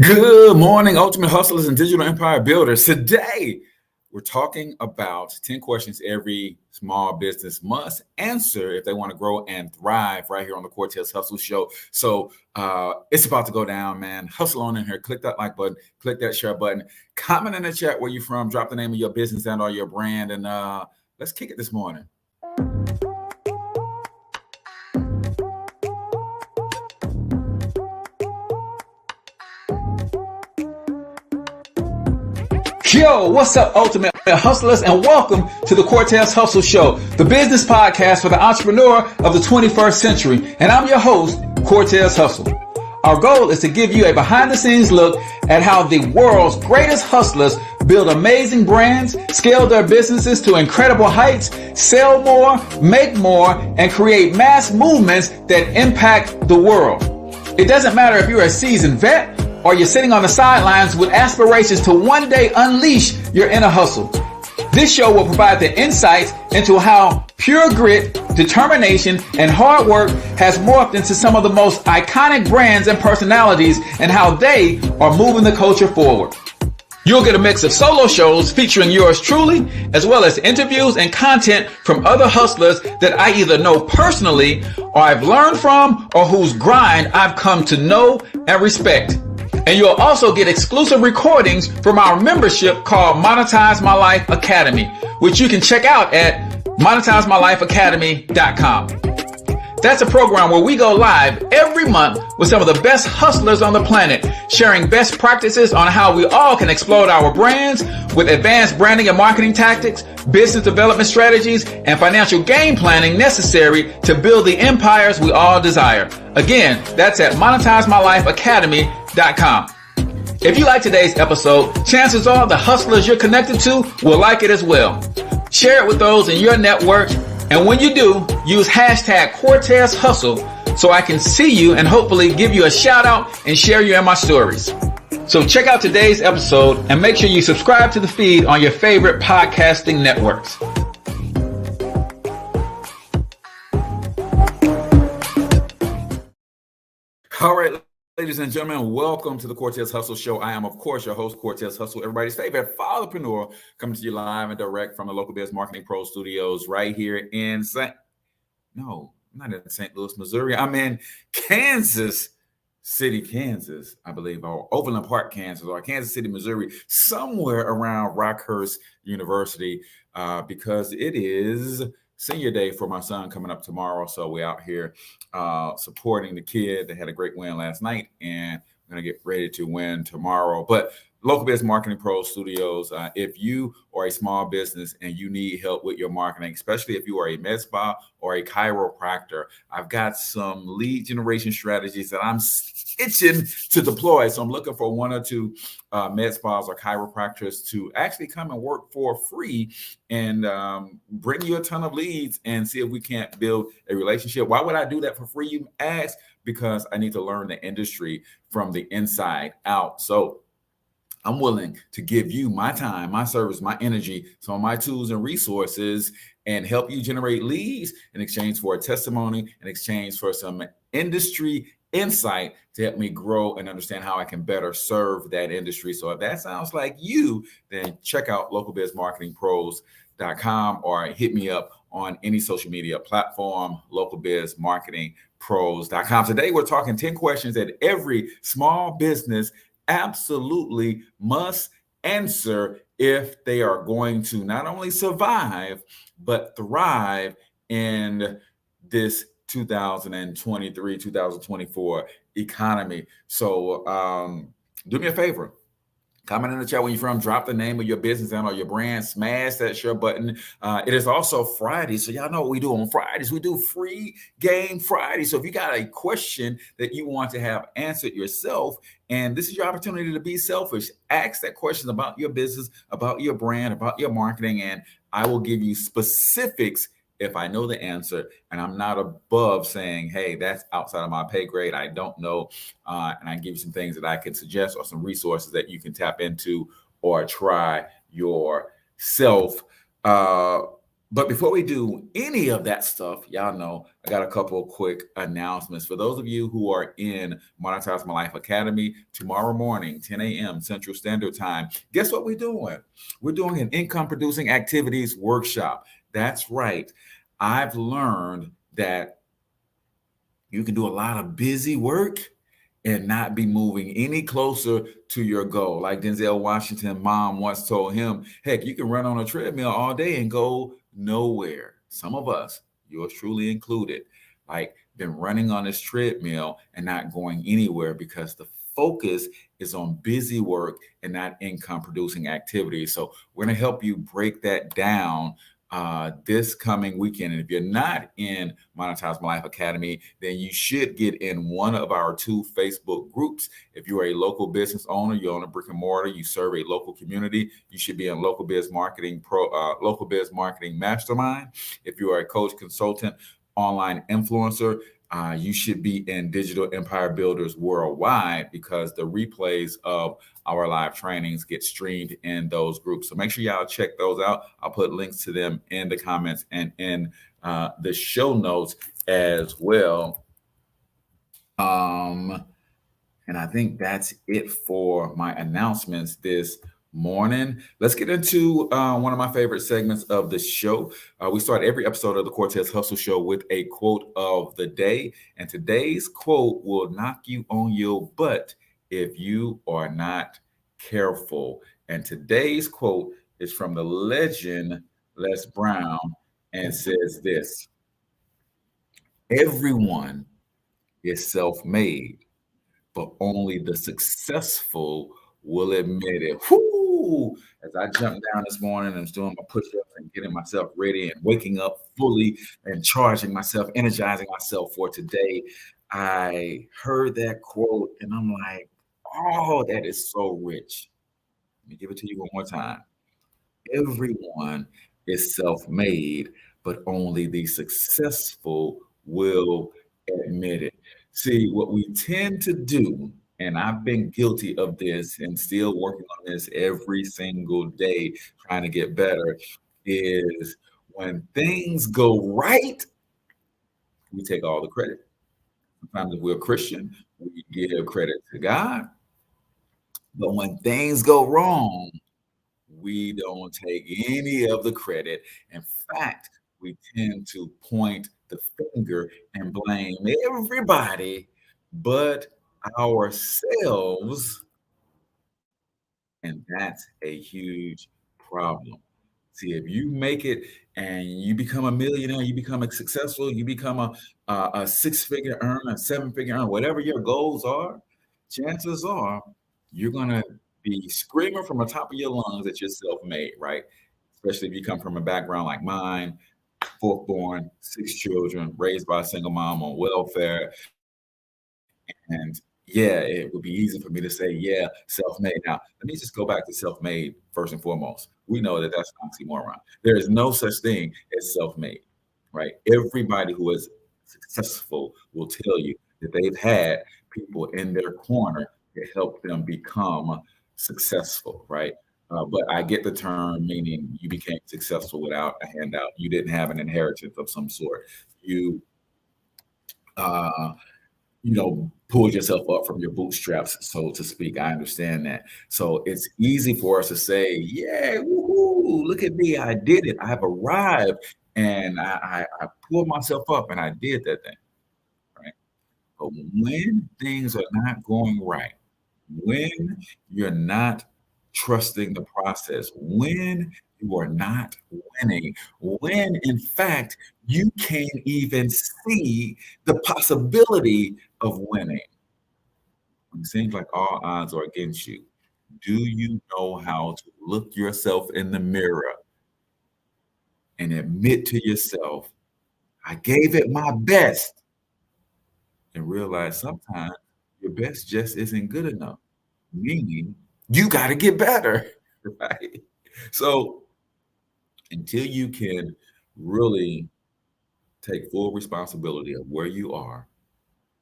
Good morning, Ultimate Hustlers and Digital Empire Builders. Today, we're talking about 10 questions every small business must answer if they want to grow and thrive right here on the Cortez Hustle Show. So it's about to go down, man. Hustle on in here. Click that like button. Click that share button. Comment in the chat where you're from. Drop the name of your business and or your brand. And let's kick it this morning. Yo, what's up, Ultimate Hustlers, and welcome to the Cortez Hustle Show, the business podcast for the entrepreneur of the 21st century. And I'm your host, Cortez Hustle. Our goal is to give you a behind-the-scenes look at how the world's greatest hustlers build amazing brands, scale their businesses to incredible heights, sell more, make more, and create mass movements that impact the world. It doesn't matter if you're a seasoned vet or you're sitting on the sidelines with aspirations to one day unleash your inner hustle. This show will provide the insights into how pure grit, determination, and hard work has morphed into some of the most iconic brands and personalities and how they are moving the culture forward. You'll get a mix of solo shows featuring yours truly, as well as interviews and content from other hustlers that I either know personally or I've learned from or whose grind I've come to know and respect. And you'll also get exclusive recordings from our membership called Monetize My Life Academy, which you can check out at monetizemylifeacademy.com. That's a program where we go live every month with some of the best hustlers on the planet, sharing best practices on how we all can explode our brands with advanced branding and marketing tactics, business development strategies, and financial game planning necessary to build the empires we all desire. Again, that's at monetizemylifeacademy.com. If you like today's episode, chances are the hustlers you're connected to will like it as well. Share it with those in your network. And when you do, use hashtag Cortez Hustle so I can see you and hopefully give you a shout out and share you in my stories. So check out today's episode and make sure you subscribe to the feed on your favorite podcasting networks. All right, ladies and gentlemen, welcome to the Cortez Hustle Show. I am, of course, your host, Cortez Hustle, everybody's favorite entrepreneur, coming to you live and direct from the local Biz Marketing Pro Studios right here in I'm not in St. Louis, Missouri. I'm in Kansas City, Kansas, I believe, or Overland Park, Kansas, or Kansas City, Missouri, somewhere around Rockhurst University, because it is senior day for my son coming up tomorrow. So we're out here supporting the kid. They had a great win last night, and we're going to get ready to win tomorrow. But Local Biz Marketing Pro Studios, if you are a small business and you need help with your marketing, especially if you are a med spa or a chiropractor, I've got some lead generation strategies that I'm itching to deploy. So I'm looking for one or two med spas or chiropractors to actually come and work for free and bring you a ton of leads and see if we can't build a relationship. Why would I do that for free, you ask? Because I need to learn the industry from the inside out. So I'm willing to give you my time, my service, my energy, some of my tools and resources, and help you generate leads in exchange for a testimony, in exchange for some industry insight to help me grow and understand how I can better serve that industry. So if that sounds like you, then check out localbizmarketingpros.com or hit me up on any social media platform, localbizmarketingpros.com. Today, we're talking 10 questions that every small business absolutely must answer if they are going to not only survive, but thrive in this 2023, 2024 economy. So do me a favor. Comment in the chat where you're from. Drop the name of your business and or your brand. Smash that share button. It is also Friday. So y'all know what we do on Fridays. We do free game Friday. So if you got a question that you want to have answered yourself, and this is your opportunity to be selfish, ask that question about your business, about your brand, about your marketing, and I will give you specifics if I know the answer, and I'm not above saying, hey, that's outside of my pay grade, I don't know, and I give you some things that I can suggest or some resources that you can tap into or try yourself. But before we do any of that stuff, y'all know I got a couple of quick announcements. For those of you who are in Monetize My Life Academy, tomorrow morning, 10 a.m. Central Standard Time, guess what we're doing? We're doing an income producing activities workshop. That's right. I've learned that you can do a lot of busy work and not be moving any closer to your goal. Like Denzel Washington, mom once told him, heck, you can run on a treadmill all day and go nowhere. Some of us, yours truly included, like been running on this treadmill and not going anywhere because the focus is on busy work and not income producing activities. So we're going to help you break that down this coming weekend. And if you're not in Monetize My Life Academy, then you should get in one of our two Facebook groups. If you are a local business owner, you own a brick and mortar, you serve a local community, you should be in Local Biz Marketing Mastermind. If you are a coach, consultant, online influencer, you should be in Digital Empire Builders Worldwide, because the replays of our live trainings get streamed in those groups. So make sure y'all check those out. I'll put links to them in the comments and in the show notes as well. And I think that's it for my announcements this morning. Let's get into one of my favorite segments of the show. We start every episode of the Cortez Hustle Show with a quote of the day. And today's quote will knock you on your butt if you are not careful. And today's quote is from the legend Les Brown and says this: everyone is self-made, but only the successful will admit it. Whoo! As I jumped down this morning and was doing my push-ups and getting myself ready and waking up fully and charging myself, energizing myself for today, I heard that quote and I'm like, oh, that is so rich. Let me give it to you one more time. Everyone is self-made, but only the successful will admit it. See, what we tend to do, and I've been guilty of this and still working on this every single day, trying to get better, is when things go right, we take all the credit. Sometimes if we're a Christian, we give credit to God. But when things go wrong, we don't take any of the credit. In fact, we tend to point the finger and blame everybody but ourselves. And that's a huge problem. See, if you make it and you become a millionaire, you become a successful, you become a six-figure earner, a seven-figure earner, whatever your goals are, chances are you're gonna be screaming from the top of your lungs that you're self-made, right? Especially if you come from a background like mine, fourth born, six children, raised by a single mom on welfare, and yeah, it would be easy for me to say, yeah, self-made. Now, let me just go back to self-made first and foremost. We know that that's an oxymoron. There is no such thing as self-made, right? Everybody who is successful will tell you that they've had people in their corner to help them become successful, right? But I get the term meaning you became successful without a handout. You didn't have an inheritance of some sort. You uh, pulled yourself up from your bootstraps, so to speak. I understand that. So it's easy for us to say, yeah, woohoo, look at me. I did it. I've arrived. And I pulled myself up and I did that thing. Right. But when things are not going right, when you're not trusting the process, when you are not winning, when in fact you can't even see the possibility of winning, it seems like all odds are against you. Do you know how to look yourself in the mirror and admit to yourself, I gave it my best, and realize sometimes your best just isn't good enough? Meaning you got to get better, right? So until you can really take full responsibility of where you are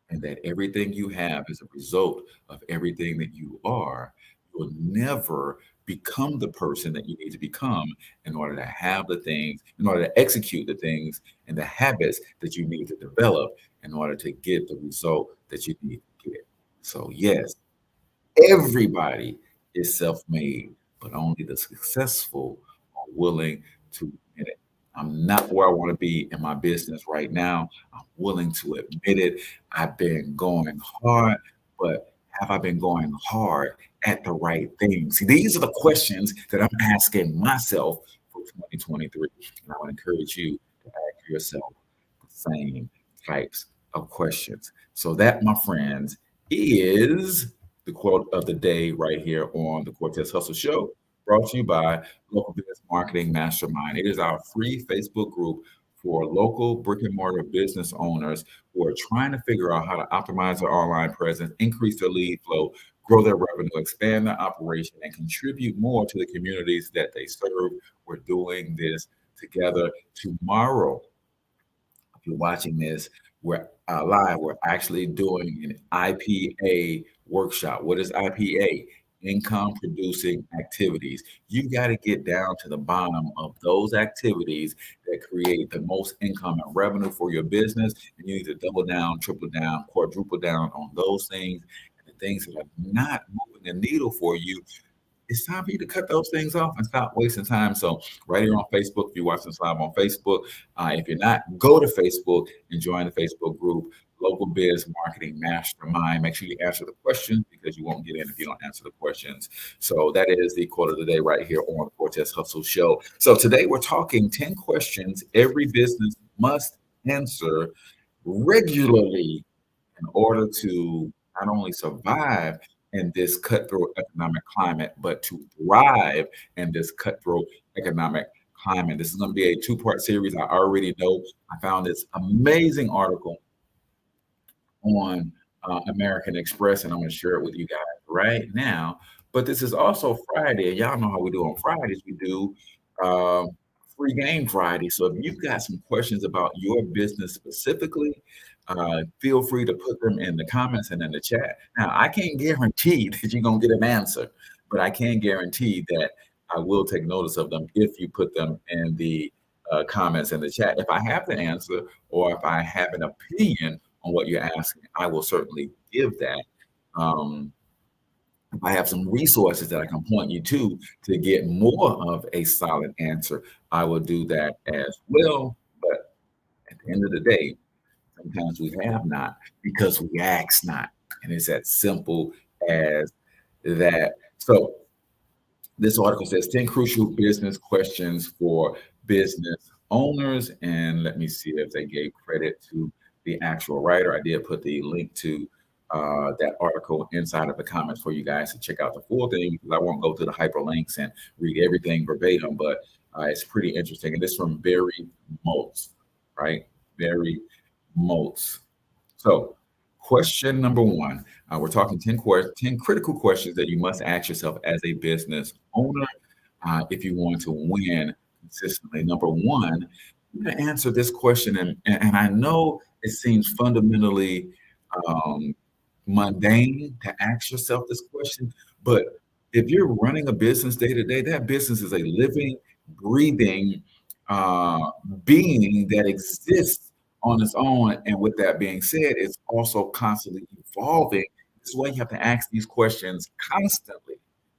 and that everything you have is a result of everything that you are, you'll never become the person that you need to become in order to have the things, in order to execute the things and the habits that you need to develop in order to get the result that you need to get. So, yes, everybody is self-made, but only the successful are willing to admit it. I'm not where I want to be in my business right now. I'm willing to admit it. I've been going hard, but have I been going hard at the right things? See, these are the questions that I'm asking myself for 2023. And I would encourage you to ask yourself the same types of questions. So that, my friends, is the quote of the day right here on the Cortez Hustle Show, brought to you by Local Business Marketing Mastermind. It is our free Facebook group for local brick and mortar business owners who are trying to figure out how to optimize their online presence, increase their lead flow, grow their revenue, expand their operation, and contribute more to the communities that they serve. We're doing this together tomorrow. If you're watching this, we're live. We're actually doing an IPA workshop. What is IPA? Income producing activities. You got to get down to the bottom of those activities that create the most income and revenue for your business. And you need to double down, triple down, quadruple down on those things. And the things that are not moving the needle for you, it's time for you to cut those things off and stop wasting time. So right here on Facebook, if you're watching this live on Facebook, if you're not, go to Facebook and join the Facebook group, Local Biz Marketing Mastermind. Make sure you answer the questions because you won't get in if you don't answer the questions. So that is the quote of the day right here on the Cortez Hustle Show. So today we're talking 10 questions every business must answer regularly in order to not only survive in this cutthroat economic climate, but to thrive in this cutthroat economic climate. This is going to be a two-part series. I already know. I found this amazing article on American Express, and I'm going to share it with you guys right now. But this is also Friday, and y'all know how we do on Fridays. We do um, free game Friday. So if you've got some questions about your business specifically, feel free to put them in the comments and in the chat. Now, I can't guarantee that you're going to get an answer, but I can guarantee that I will take notice of them if you put them in the comments in the chat. If I have the answer or if I have an opinion on what you're asking, I will certainly give that. If I have some resources that I can point you to get more of a solid answer, I will do that as well. But at the end of the day, sometimes we have not because we ask not. And it's as simple as that. So this article says 10 crucial business questions for business owners. And let me see if they gave credit to the actual writer. I did put the link to that article inside of the comments for you guys to check out the full thing because I won't go to the hyperlinks and read everything verbatim, but it's pretty interesting. And this is from Barry Moltz, right? Barry Moltz. So question number one, we're talking 10 critical questions that you must ask yourself as a business owner if you want to win consistently. Number one, I'm going to answer this question, and I know it seems fundamentally mundane to ask yourself this question, but if you're running a business day to day, that business is a living, breathing being that exists on its own. And with that being said, it's also constantly evolving. This is why you have to ask these questions constantly,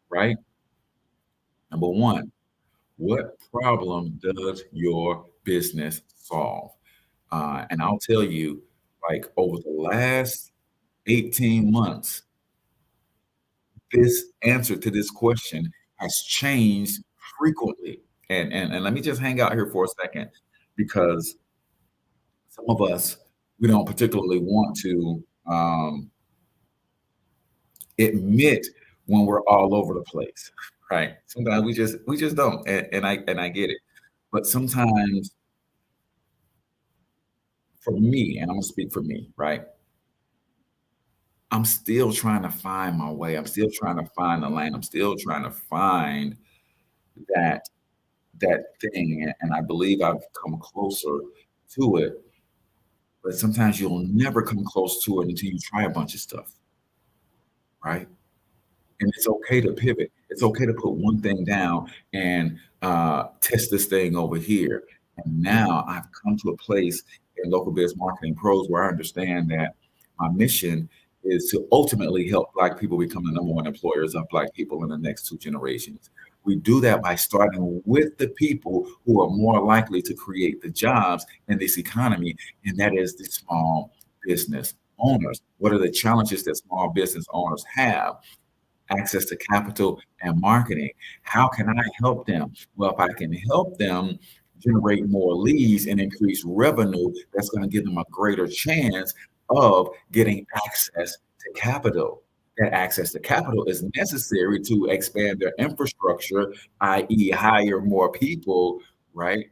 right? Number one, what problem does your business solve? And I'll tell you, like over the last 18 months, this answer to this question has changed frequently. And let me just hang out here for a second because some of us, we don't particularly want to admit when we're all over the place, right? Sometimes we just don't, and I get it. But sometimes for me, and I'm gonna speak for me, right? I'm still trying to find my way. I'm still trying to find the lane. I'm still trying to find that thing, and I believe I've come closer to it. But sometimes you'll never come close to it until you try a bunch of stuff, right? And it's okay to pivot. It's okay to put one thing down and test this thing over here. And now I've come to a place in local biz marketing pros where I understand that my mission is to ultimately help Black people become the number one employers of Black people in the next two generations. We do that by starting with the people who are more likely to create the jobs in this economy, and that is the small business owners. What are the challenges that small business owners have? Access to capital and marketing. How can I help them? Well, if I can help them generate more leads and increase revenue, that's going to give them a greater chance of getting access to capital. That access to capital is necessary to expand their infrastructure, i.e., hire more people, right?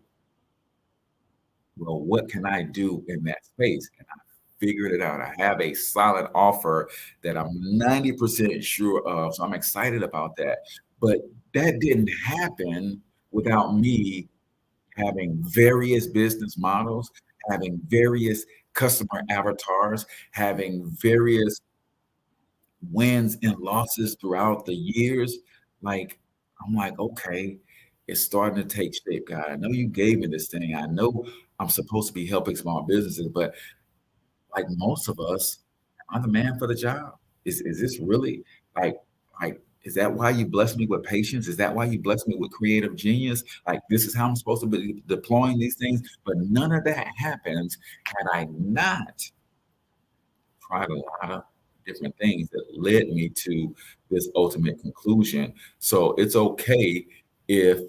Well, what can I do in that space? And I figured it out. I have a solid offer that I'm 90% sure of. So I'm excited about that. But that didn't happen without me having various business models, having various customer avatars, having various wins and losses throughout the years. Like, I'm like, okay, it's starting to take shape, God. I know you gave me this thing. I know I'm supposed to be helping small businesses, but like most of us, am I the man for the job? Is this really like like is that why you blessed me with patience? Is that why you blessed me with creative genius? Like this is how I'm supposed to be deploying these things, but none of that happens had I not tried a lot of different things that led me to this ultimate conclusion. So it's okay if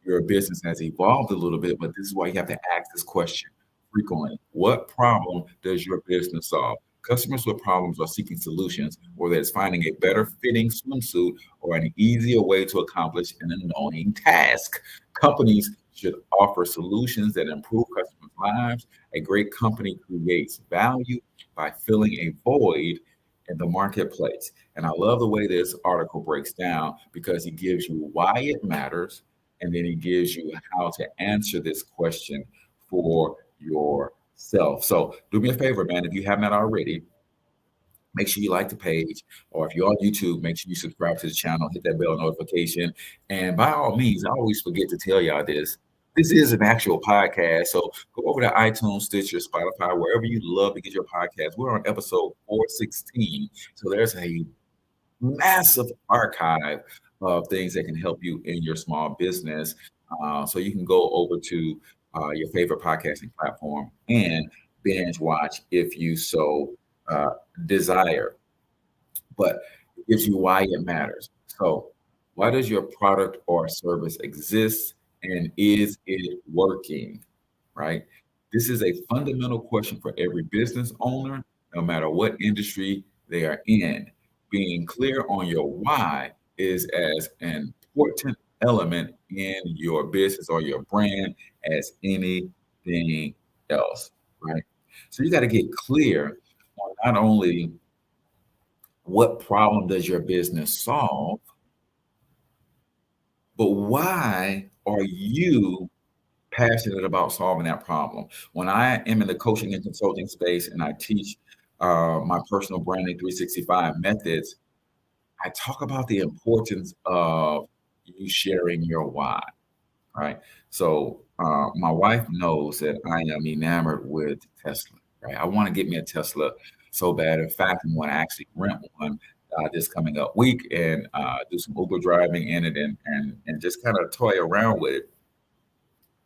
your business has evolved a little bit, but this is why you have to ask this question frequently. What problem does your business solve? Customers with problems are seeking solutions, whether it's finding a better fitting swimsuit or an easier way to accomplish an annoying task. Companies should offer solutions that improve customers' lives. A great company creates value by filling a void in the marketplace. And I love the way this article breaks down because he gives you why it matters and then he gives you how to answer this question for yourself. So do me a favor, man, if you have not already, make sure you like the page, or if you're on YouTube, make sure you subscribe to the channel, hit that bell notification. And by all means, I always forget to tell y'all this. This is an actual podcast. So go over to iTunes, Stitcher, Spotify, wherever you love to get your podcast. We're on episode 416. So there's a massive archive of things that can help you in your small business. So you can go over to your favorite podcasting platform and binge watch if you so uh, desire, but it gives you why it matters. So, why does your product or service exist and is it working? Right? This is a fundamental question for every business owner, no matter what industry they are in. Being clear on your why is as important element in your business or your brand as anything else, right? So you got to get clear on not only what problem does your business solve, but why are you passionate about solving that problem? When I am in the coaching and consulting space and I teach my personal branding 365 methods, I talk about the importance of you sharing your why. Right. So my wife knows that I am enamored with Tesla. Right. I want to get me a Tesla so bad. In fact, I want to actually rent one this coming up week and do some Uber driving in it and just kind of toy around with it.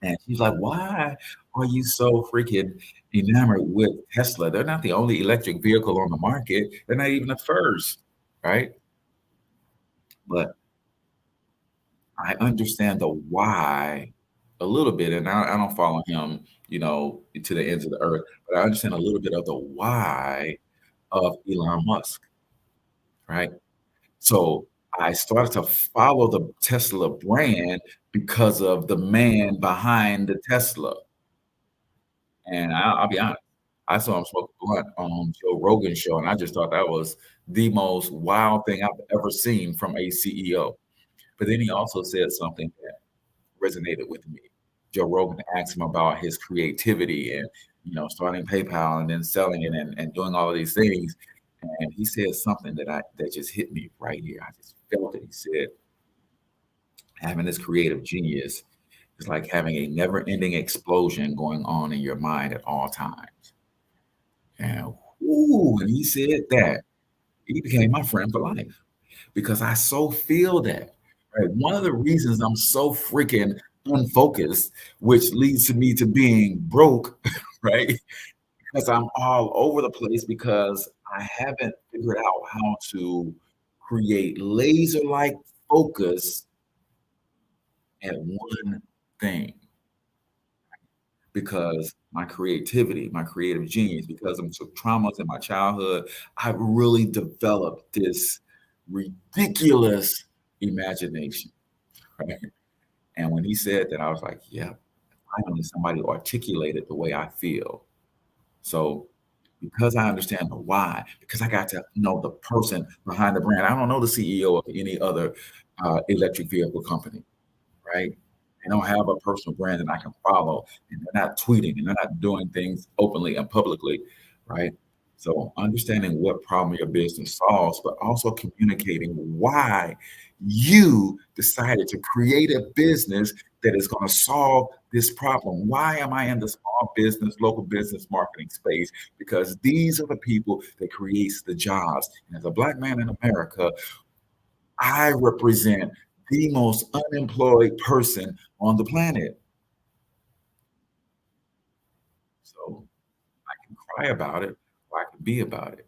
And she's like, "Why are you so freaking enamored with Tesla? They're not the only electric vehicle on the market. They're not even the first, right?" But I understand the why a little bit, and I don't follow him, to the ends of the earth, but I understand a little bit of the why of Elon Musk, right? So I started to follow the Tesla brand because of the man behind the Tesla. And I'll be honest, I saw him smoke a blunt on Joe Rogan's show, and I just thought that was the most wild thing I've ever seen from a CEO. But then he also said something that resonated with me. Joe Rogan asked him about his creativity and starting PayPal and then selling it and doing all of these things. And he said something that just hit me right here. I just felt it. He said, having this creative genius is like having a never-ending explosion going on in your mind at all times. And when he said that, he became my friend for life because I so feel that. Right? One of the reasons I'm so freaking unfocused, which leads to me to being broke, right? Because I'm all over the place because I haven't figured out how to create laser-like focus at one thing. Because my creativity, my creative genius, because of some traumas in my childhood, I've really developed this ridiculous imagination, right? And when he said that, I was like, yeah, finally somebody articulated the way I feel. So because I understand the why, because I got to know the person behind the brand. I don't know the CEO of any other electric vehicle company, right? They don't have a personal brand that I can follow, and they're not tweeting and they're not doing things openly and publicly, right? So understanding what problem your business solves, but also communicating why you decided to create a business that is going to solve this problem. Why am I in the small business, local business marketing space? Because these are the people that creates the jobs. And as a Black man in America, I represent the most unemployed person on the planet. So I can cry about it or I can be about it.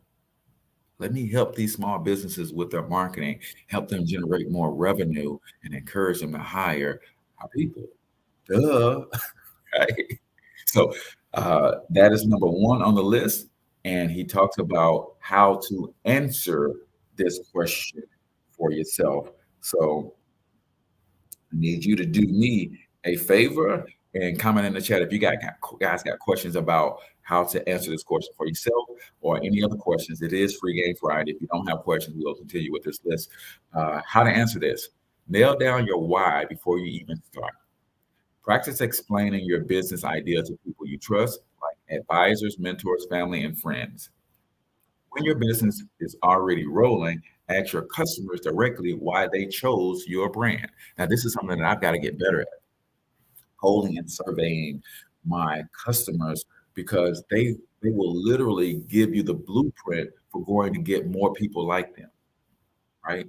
Let me help these small businesses with their marketing, help them generate more revenue and encourage them to hire our people. Duh. Right? So that is number one on the list. And he talks about how to answer this question for yourself. So I need you to do me a favor and comment in the chat if you guys got questions about how to answer this question for yourself or any other questions. It is Free Game Friday. If you don't have questions, we'll continue with this list. How to answer this. Nail down your why before you even start. Practice explaining your business idea to people you trust, like advisors, mentors, family, and friends. When your business is already rolling, ask your customers directly why they chose your brand. Now, this is something that I've got to get better at, polling and surveying my customers because they will literally give you the blueprint for going to get more people like them, right?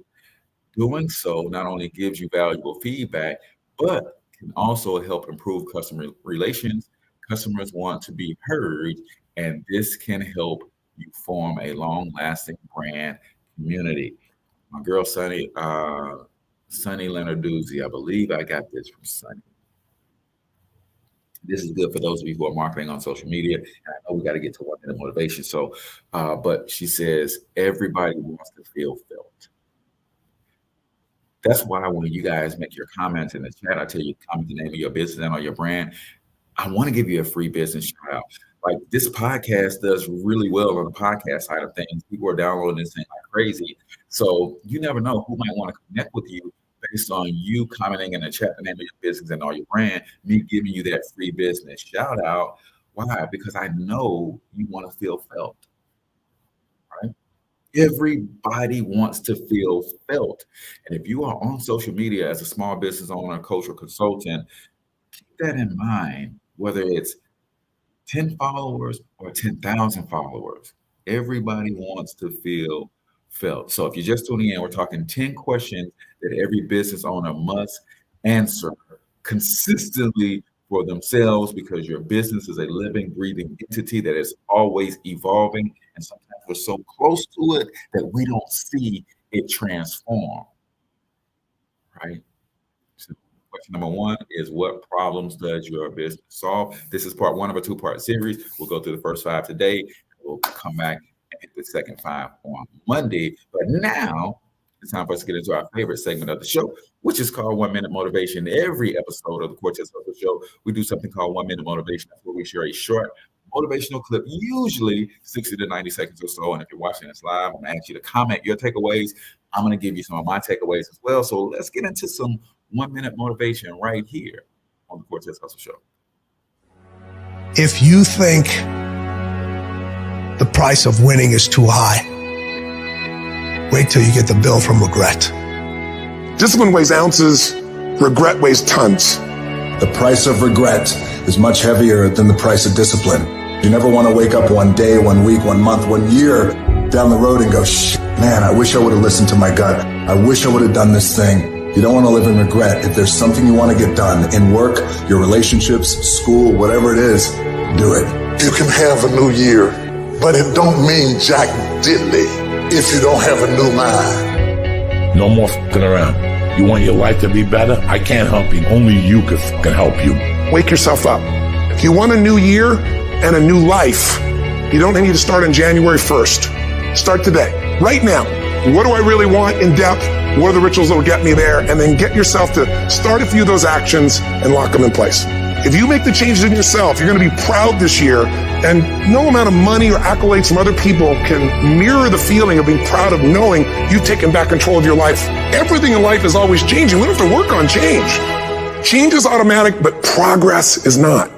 Doing so not only gives you valuable feedback, but can also help improve customer relations. Customers want to be heard, and this can help you form a long-lasting brand community. My girl Sunny Leonarduzzi, I believe I got this from Sunny. This is good for those of you who are marketing on social media. And I know we got to get to 1 minute motivation. So, but she says everybody wants to feel felt. That's why when you guys make your comments in the chat, I tell you comment the name of your business and or your brand. I want to give you a free business shout out. Like this podcast does really well on the podcast side of things. People are downloading this thing like crazy. So you never know who might want to connect with you based on you commenting in the chat the name of your business and all your brand, me giving you that free business shout out. Why? Because I know you want to feel felt, right? Everybody wants to feel felt. And if you are on social media as a small business owner, coach, or consultant, keep that in mind, whether it's 10 followers or 10,000 followers. Everybody wants to feel felt. So if you're just tuning in, we're talking 10 questions that every business owner must answer consistently for themselves because your business is a living, breathing entity that is always evolving. And sometimes we're so close to it that we don't see it transform, right? So question number one is what problems does your business solve? This is part one of a two-part series. We'll go through the first 5 today. We'll come back and hit the second 5 on Monday. But now it's time for us to get into our favorite segment of the show, which is called 1 Minute Motivation. Every episode of the Cortez Hustle Show, we do something called 1 Minute Motivation. That's where we share a short motivational clip, usually 60 to 90 seconds or so. And if you're watching this live, I'm going to ask you to comment your takeaways. I'm going to give you some of my takeaways as well. So let's get into some 1 minute motivation right here on the Cortez Hustle Show. If you think the price of winning is too high, Wait till you get the bill from regret. Discipline weighs ounces, regret weighs tons. The price of regret is much heavier than the price of discipline. You never want to wake up one day, 1 week, 1 month, 1 year down the road and go, man, I wish I would have listened to my gut. I wish I would have done this thing. You don't want to live in regret. If there's something you want to get done in work, your relationships, school, whatever it is, do it. You can have a new year, but it don't mean jack diddly if you don't have a new mind. No more f***ing around. You want your life to be better? I can't help you. Only you can f***ing help you. Wake yourself up. If you want a new year and a new life, you don't need to start on January 1st. Start today, right now. What do I really want in depth? What are the rituals that will get me there? And then get yourself to start a few of those actions and lock them in place. If you make the changes in yourself, you're going to be proud this year, and no amount of money or accolades from other people can mirror the feeling of being proud of knowing you've taken back control of your life. Everything in life is always changing. We don't have to work on change. Change is automatic, but progress is not.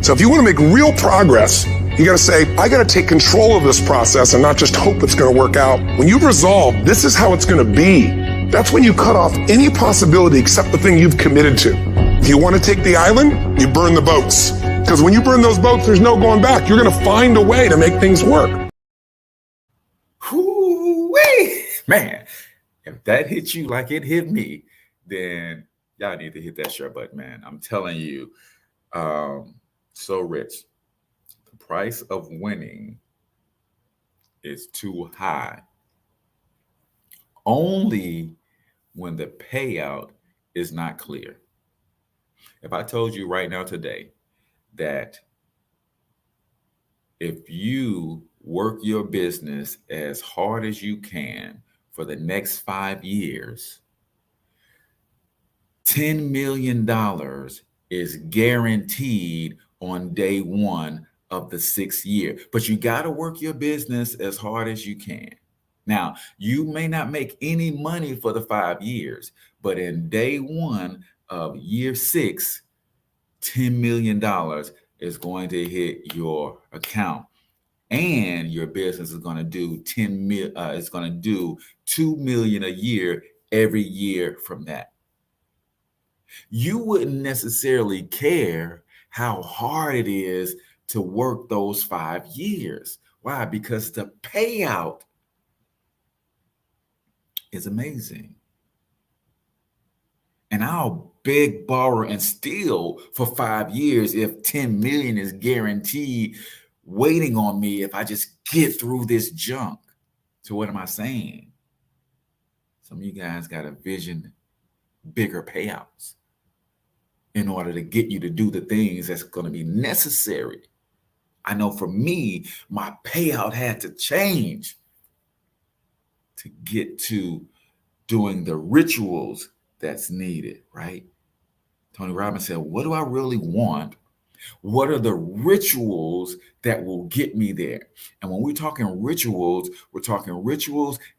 So if you want to make real progress, you got to say, I got to take control of this process and not just hope it's going to work out. When you've resolved, this is how it's going to be, that's when you cut off any possibility except the thing you've committed to. If you want to take the island, you burn the boats. Because when you burn those boats, there's no going back. You're going to find a way to make things work. Whoo-wee. Man, if that hit you like it hit me, then y'all need to hit that share button, man. I'm telling you, so rich. The price of winning is too high. Only when the payout is not clear. If I told you right now today that if you work your business as hard as you can for the next 5 years, $10 million is guaranteed on day one of the 6th year. But you got to work your business as hard as you can. Now, you may not make any money for the 5 years, but in day one of year 6, $10 million is going to hit your account, and your business is going to do it's going to do $2 million a year every year from that. You wouldn't necessarily care how hard it is to work those 5 years. Why? Because the payout is amazing. And I'll beg, borrow, and steal for 5 years if 10 million is guaranteed waiting on me if I just get through this junk. So what am I saying? Some of you guys got to vision bigger payouts in order to get you to do the things that's going to be necessary. I know for me, my payout had to change to get to doing the rituals that's needed, right? Tony Robbins said, what do I really want? What are the rituals that will get me there? And when we're talking rituals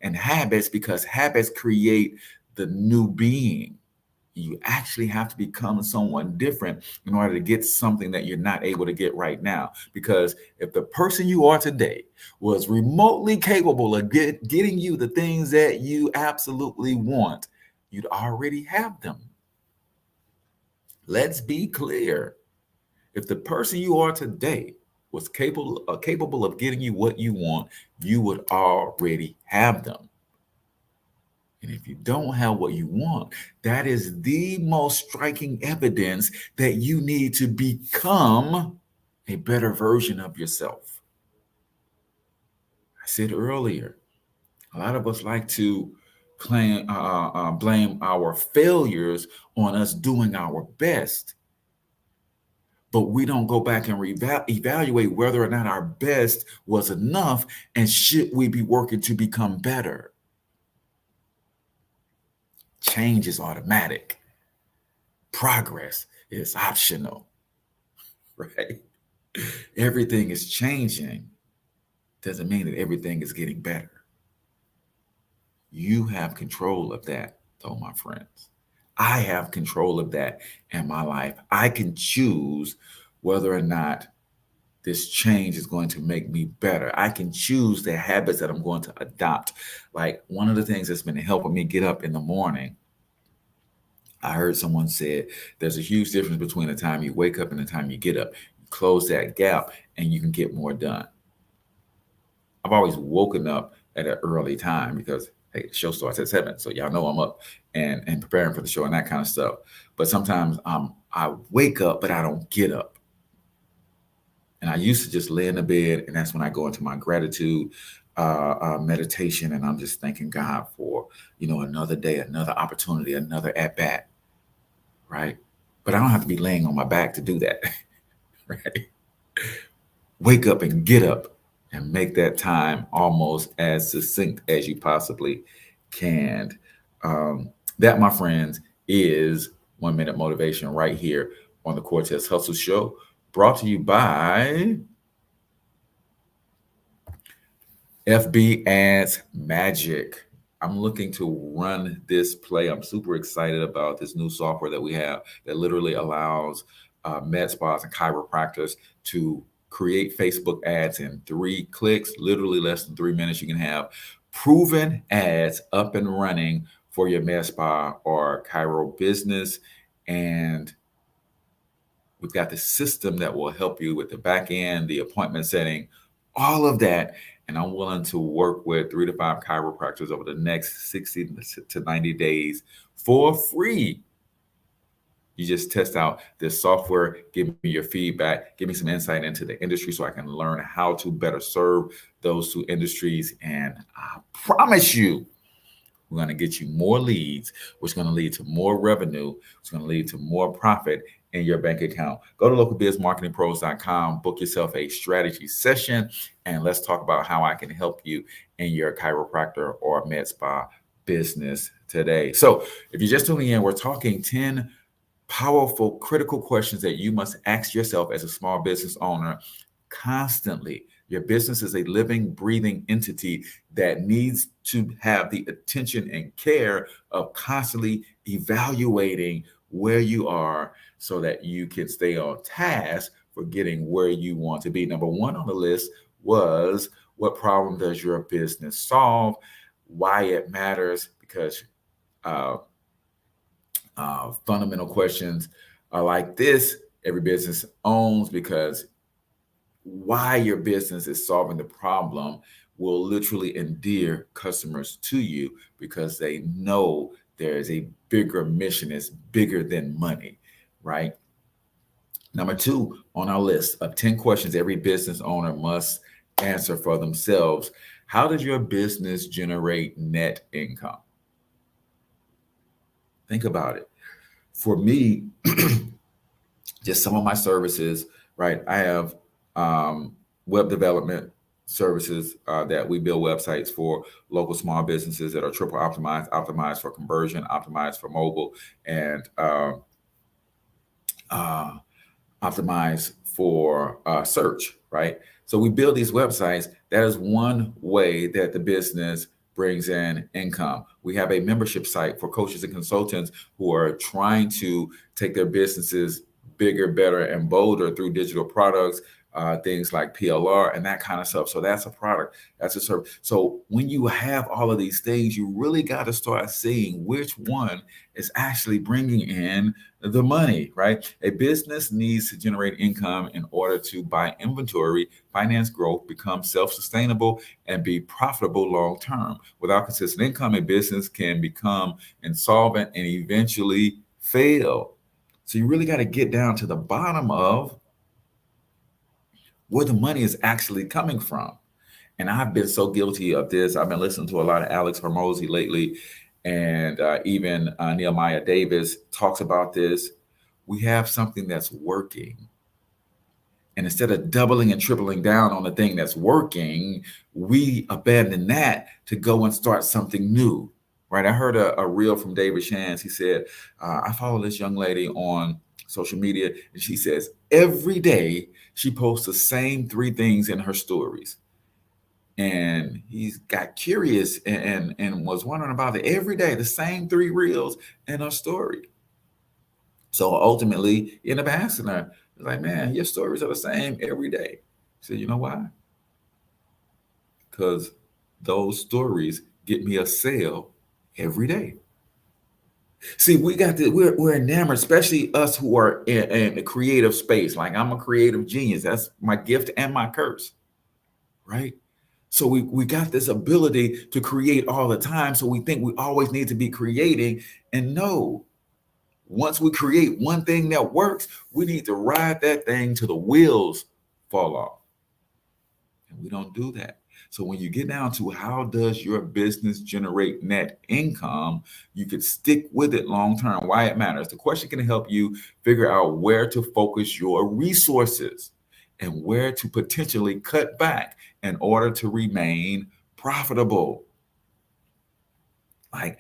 and habits, because habits create the new being. You actually have to become someone different in order to get something that you're not able to get right now. Because if the person you are today was remotely capable of getting you the things that you absolutely want, you'd already have them. Let's be clear. If the person you are today was capable of getting you what you want, you would already have them. And if you don't have what you want, that is the most striking evidence that you need to become a better version of yourself. I said earlier, a lot of us like to blame our failures on us doing our best. But we don't go back and evaluate whether or not our best was enough, and should we be working to become better. Change is automatic. Progress is optional, right? Everything is changing. Doesn't mean that everything is getting better. You have control of that, though, my friends. I have control of that in my life. I can choose whether or not this change is going to make me better. I can choose the habits that I'm going to adopt. Like one of the things that's been helping me get up in the morning, I heard someone said there's a huge difference between the time you wake up and the time you get up. You close that gap and you can get more done. I've always woken up at an early time because, hey, the show starts at 7. So y'all know I'm up and preparing for the show and that kind of stuff. But sometimes I wake up, but I don't get up. And I used to just lay in the bed, and that's when I go into my gratitude meditation, and I'm just thanking God for, another day, another opportunity, another at bat, right? But I don't have to be laying on my back to do that, right? Wake up and get up and make that time almost as succinct as you possibly can. That, my friends, is 1 Minute Motivation right here on the Cortez Hustle Show. Brought to you by FB Ads Magic. I'm looking to run this play. I'm super excited about this new software that we have that literally allows med spas and chiropractors to create Facebook ads in 3 clicks, literally less than 3 minutes. You can have proven ads up and running for your med spa or chiro business. And we've got the system that will help you with the back end, the appointment setting, all of that. And I'm willing to work with 3 to 5 chiropractors over the next 60 to 90 days for free. You just test out this software, give me your feedback, give me some insight into the industry so I can learn how to better serve those 2 industries. And I promise you, we're going to get you more leads, which is going to lead to more revenue, which is going to lead to more profit in your bank account. Go to localbizmarketingpros.com, book yourself a strategy session, and let's talk about how I can help you in your chiropractor or med spa business today. So if you're just tuning in, we're talking 10 powerful, critical questions that you must ask yourself as a small business owner constantly. Your business is a living, breathing entity that needs to have the attention and care of constantly evaluating where you are so that you can stay on task for getting where you want to be. Number 1 on the list was, what problem does your business solve? Why it matters, because fundamental questions are like this, every business owns, because why your business is solving the problem will literally endear customers to you because they know there is a bigger mission. It's bigger than money, right? Number 2 on our list of 10 questions every business owner must answer for themselves. How does your business generate net income? Think about it. For me, just some of my services, right? I have web development services that we build websites for local small businesses that are triple optimized for conversion, optimized for mobile, and optimized for search, right? So we build these websites. That is one way that the business brings in income. We have a membership site for coaches and consultants who are trying to take their businesses bigger, better, and bolder through digital products, things like PLR and that kind of stuff. So that's a product, that's a service. So when you have all of these things, you really got to start seeing which one is actually bringing in the money, right? A business needs to generate income in order to buy inventory, finance growth, become self-sustainable, and be profitable long-term. Without consistent income, a business can become insolvent and eventually fail. So you really got to get down to the bottom of where the money is actually coming from. And I've been so guilty of this. I've been listening to a lot of Alex Hormozy lately, and even Nehemiah Davis talks about this. We have something that's working. And instead of doubling and tripling down on the thing that's working, we abandon that to go and start something new. Right. I heard a reel from David Shands. He said, I follow this young lady on social media, and she says every day she posts the same 3 things in her stories. And he got curious and was wondering about it every day, the same 3 reels in her story. So ultimately, he ended up asking her, like, man, your stories are the same every day. said, you know why? Because those stories get me a sale every day. See, we're enamored, especially us who are in the creative space. Like I'm a creative genius. That's my gift and my curse, right? So we got this ability to create all the time. So we think we always need to be creating. And no, once we create one thing that works, we need to ride that thing till the wheels fall off. And we don't do that. So when you get down to how does your business generate net income, you could stick with it long term. Why it matters. The question can help you figure out where to focus your resources and where to potentially cut back in order to remain profitable. Like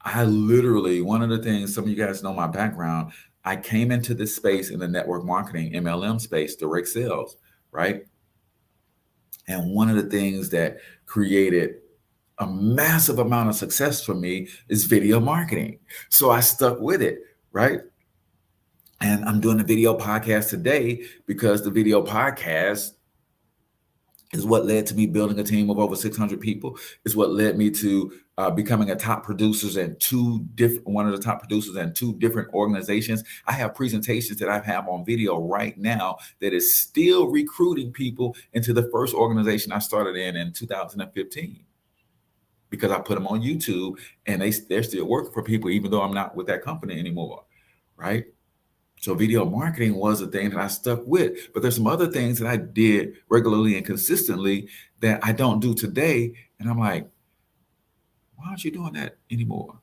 I literally, one of the things, some of you guys know my background, I came into this space in the network marketing, MLM space, direct sales, right? And one of the things that created a massive amount of success for me is video marketing. So I stuck with it, right? And I'm doing a video podcast today because the video podcast is what led to me building a team of over 600 people. Is what led me to becoming a top producers in one of the top producers in 2 different organizations. I have presentations that I have on video right now that is still recruiting people into the first organization I started in 2015. Because I put them on YouTube and they're still working for people, even though I'm not with that company anymore, right? So video marketing was a thing that I stuck with, but there's some other things that I did regularly and consistently that I don't do today. And I'm like, why aren't you doing that anymore?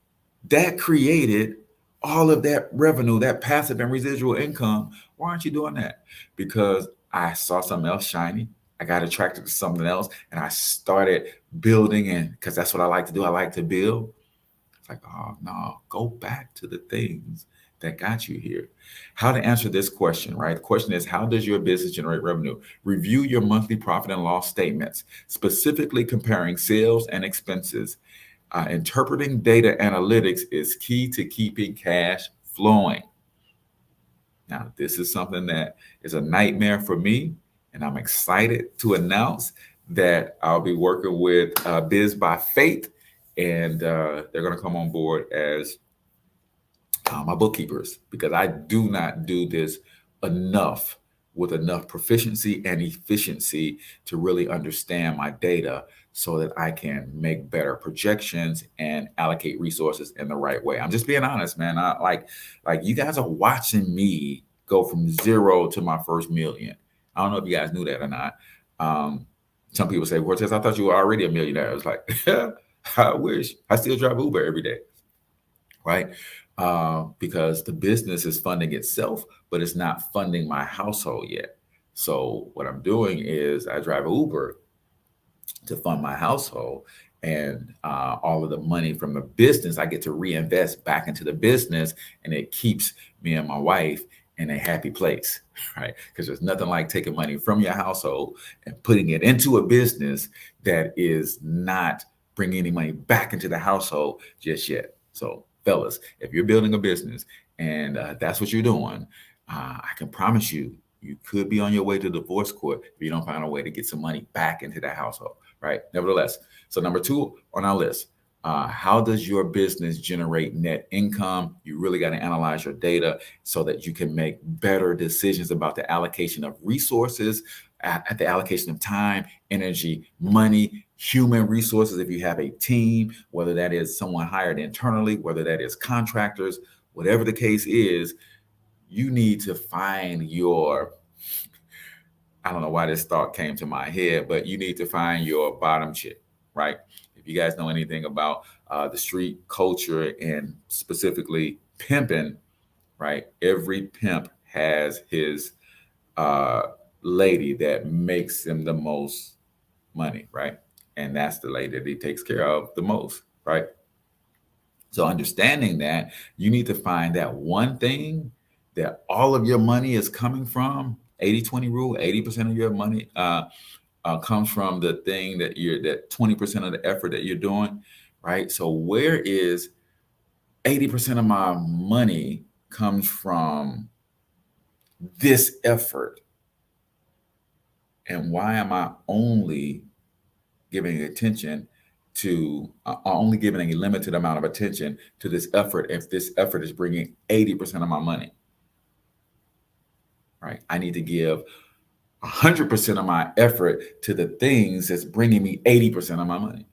That created all of that revenue, that passive and residual income. Why aren't you doing that? Because I saw something else shiny. I got attracted to something else and I started building, and because that's what I like to do. I like to build. It's like, oh no, go back to the things that got you here. How to answer this question, right? The question is, how does your business generate revenue? Review your monthly profit and loss statements, specifically comparing sales and expenses. Interpreting data analytics is key to keeping cash flowing. Now, this is something that is a nightmare for me, and I'm excited to announce that I'll be working with Biz by Faith, and they're going to come on board as my bookkeepers, because I do not do this enough with enough proficiency and efficiency to really understand my data so that I can make better projections and allocate resources in the right way. I'm just being honest, man. I like you guys are watching me go from 0 to my first million. I don't know if you guys knew that or not. Some people say, Cortez, I thought you were already a millionaire. I was like, I wish. I still drive Uber every day, right? Because the business is funding itself, but it's not funding my household yet. So what I'm doing is I drive Uber to fund my household, and all of the money from the business I get to reinvest back into the business, and it keeps me and my wife in a happy place, right? Because there's nothing like taking money from your household and putting it into a business that is not bringing any money back into the household just yet. So fellas, if you're building a business and that's what you're doing, I can promise you, you could be on your way to divorce court if you don't find a way to get some money back into that household, right? Nevertheless, so number 2 on our list, how does your business generate net income? You really got to analyze your data so that you can make better decisions about the allocation of resources, at the allocation of time, energy, money, human resources. If you have a team, whether that is someone hired internally, whether that is contractors, whatever the case is, you need to find your, I don't know why this thought came to my head, but you need to find your bottom chick, right? If you guys know anything about the street culture and specifically pimping, right? Every pimp has his lady that makes him the most money, right? And that's the lady that he takes care of the most, right? So understanding that, you need to find that one thing that all of your money is coming from. 80-20 rule, 80% of your money comes from the thing that 20% of the effort that you're doing, right? So where is 80% of my money comes from this effort? And why am I only giving attention to only giving a limited amount of attention to this effort if this effort is bringing 80% of my money? Right? I need to give 100% of my effort to the things that's bringing me 80% of my money.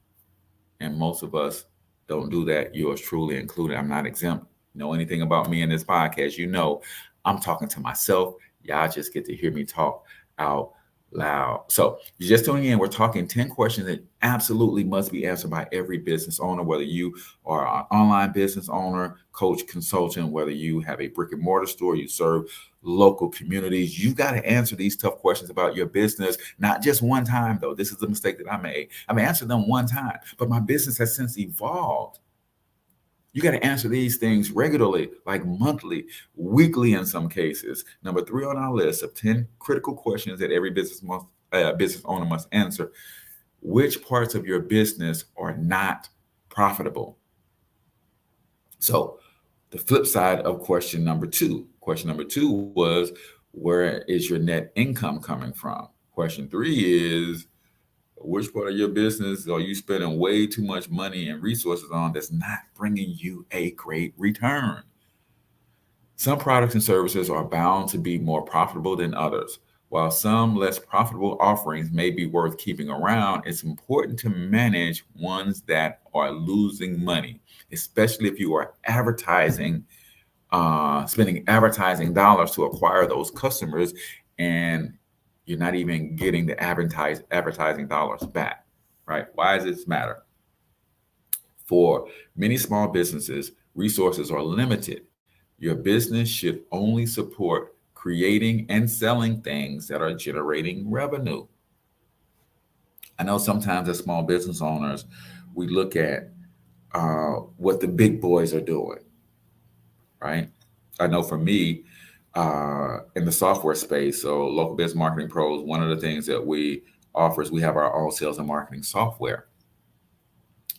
And most of us don't do that, yours truly included. I'm not exempt. Know anything about me in this podcast, you know I'm talking to myself. Y'all just get to hear me talk out loud. So you're just tuning in. We're talking 10 questions that absolutely must be answered by every business owner, whether you are an online business owner, coach, consultant, whether you have a brick and mortar store, you serve local communities. You've got to answer these tough questions about your business, not just one time, though. This is the mistake that I made. I've answered them one time, but my business has since evolved. You got to answer these things regularly, like monthly, weekly in some cases. Number 3 on our list of 10 critical questions that every business owner must answer. Which parts of your business are not profitable? So the flip side of question number 2. Question number 2 was, where is your net income coming from? Question 3 is, which part of your business are you spending way too much money and resources on that's not bringing you a great return? Some products and services are bound to be more profitable than others. While some less profitable offerings may be worth keeping around, it's important to manage ones that are losing money, especially if you are advertising, spending advertising dollars to acquire those customers, and you're not even getting the advertising dollars back, right? Why does this matter? For many small businesses, resources are limited. Your business should only support creating and selling things that are generating revenue. I know sometimes as small business owners, we look at what the big boys are doing, right? I know for me, in the software space, so Local Biz Marketing Pros, one of the things that we offer is we have our own sales and marketing software.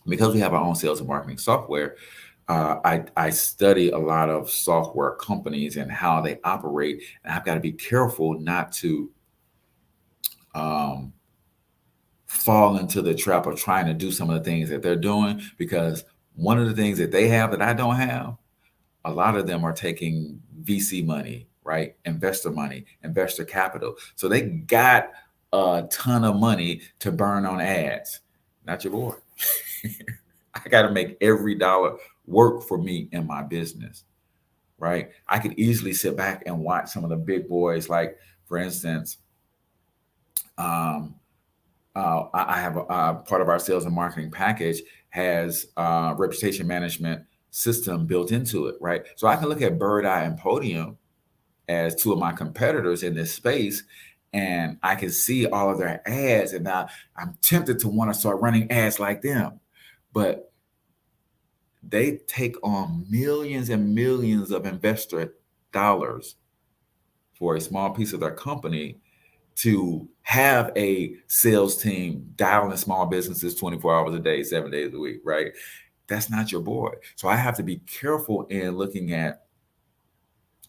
Because we have our own sales and marketing software, I study a lot of software companies and how they operate, and I've got to be careful not to fall into the trap of trying to do some of the things that they're doing, because one of the things that they have that I don't have, a lot of them are taking VC money, right? Investor money, investor capital. So they got a ton of money to burn on ads. Not your boy. I got to make every dollar work for me in my business, right? I could easily sit back and watch some of the big boys, like, for instance, I have a part of our sales and marketing package has reputation management system built into it, right? So I can look at Bird Eye and Podium as 2 of my competitors in this space, and I can see all of their ads, and now I'm tempted to want to start running ads like them. But they take on millions and millions of investor dollars for a small piece of their company to have a sales team dialing small businesses 24 hours a day, 7 days a week, right? That's not your boy. So I have to be careful in looking at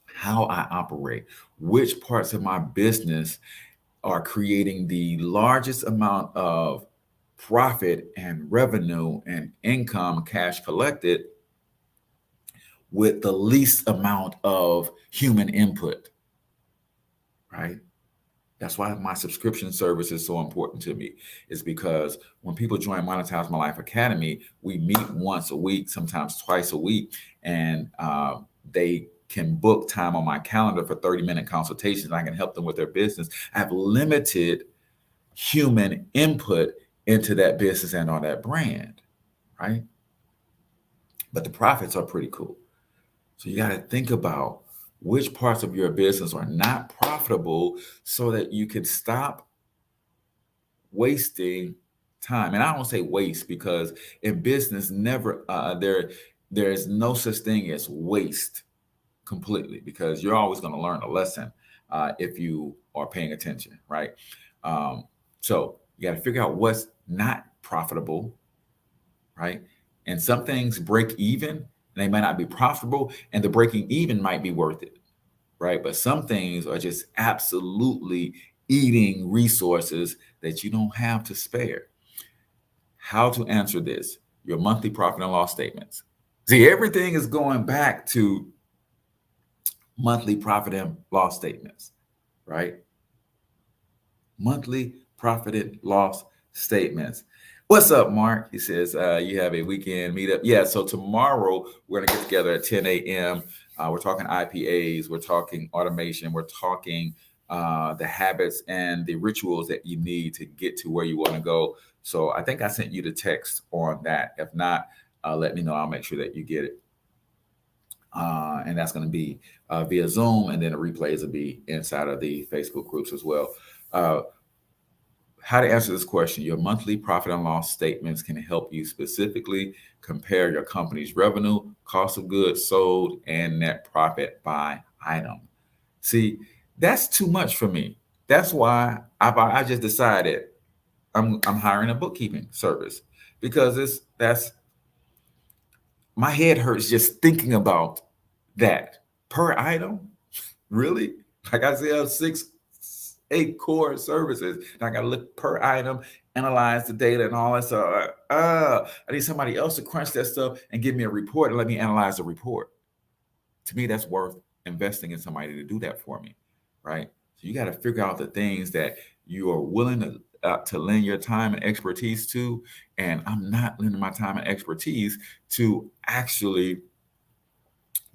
how I operate, which parts of my business are creating the largest amount of profit and revenue and income, cash collected, with the least amount of human input, right? That's why my subscription service is so important to me, is because when people join Monetize My Life Academy, we meet once a week, sometimes twice a week, and they can book time on my calendar for 30-minute consultations. I can help them with their business. I have limited human input into that business and on that brand, right? But the profits are pretty cool. So you got to think about which parts of your business are not profitable so that you can stop wasting time. And I don't say waste, because in business, never there's no such thing as waste completely, because you're always going to learn a lesson if you are paying attention, right? So you got to figure out what's not profitable, right? And some things break even, and they might not be profitable, and the breaking even might be worth it, right? But some things are just absolutely eating resources that you don't have to spare. How to answer this? Your monthly profit and loss statements. See, everything is going back to monthly profit and loss statements, right? Monthly profit and loss statements. What's up, Mark? He says, you have a weekend meetup. Yeah, so tomorrow we're going to get together at 10 a.m. We're talking IPAs, we're talking automation, we're talking the habits and the rituals that you need to get to where you want to go. So I think I sent you the text on that. If not, let me know. I'll make sure that you get it. And that's going to be via Zoom, and then the replays will be inside of the Facebook groups as well. How to answer this question: your monthly profit and loss statements can help you specifically compare your company's revenue, cost of goods sold, and net profit by item. See, that's too much for me. That's why I just decided I'm hiring a bookkeeping service, because that's my head hurts just thinking about that per item. Really? Like I said, 6-8 core services. And I got to look per item, analyze the data and all that stuff. I need somebody else to crunch that stuff and give me a report and let me analyze the report. To me, that's worth investing in somebody to do that for me, right? So you got to figure out the things that you are willing to lend your time and expertise to. And I'm not lending my time and expertise to actually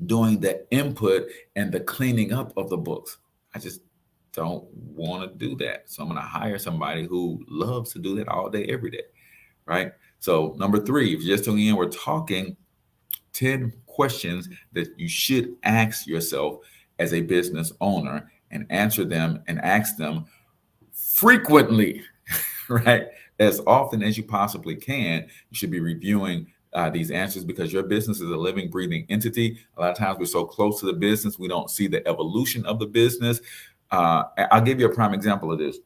doing the input and the cleaning up of the books. I just don't want to do that. So I'm going to hire somebody who loves to do that all day, every day, right? So number 3, if you're just tuning in, we're talking 10 questions that you should ask yourself as a business owner, and answer them and ask them frequently, right? As often as you possibly can. You should be reviewing these answers, because your business is a living, breathing entity. A lot of times we're so close to the business, we don't see the evolution of the business. I'll give you a prime example of this.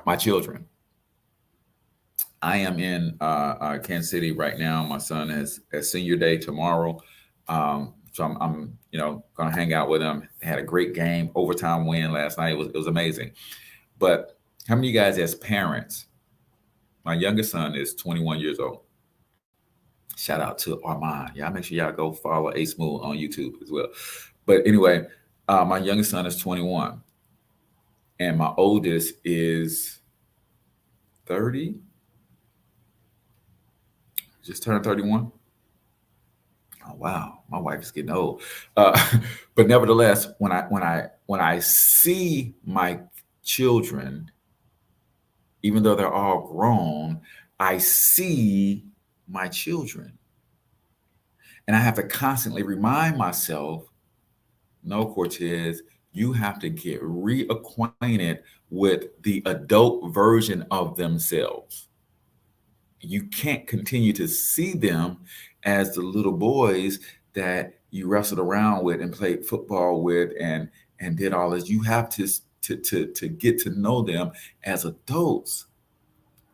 My children. I am in Kansas City right now. My son has senior day tomorrow. So I'm going to hang out with him. They had a great game, overtime win last night. It was amazing. But how many of you guys as parents, my youngest son is 21 years old. Shout out to Armand. Y'all make sure y'all go follow A Smooth on YouTube as well. But anyway, my youngest son is 21. And my oldest is 30. Just turned 31. Oh, wow, my wife is getting old. But nevertheless, when I see my children, even though they're all grown, I see my children. And I have to constantly remind myself, no, Cortez, you have to get reacquainted with the adult version of themselves. You can't continue to see them as the little boys that you wrestled around with and played football with and did all this. You have to get to know them as adults,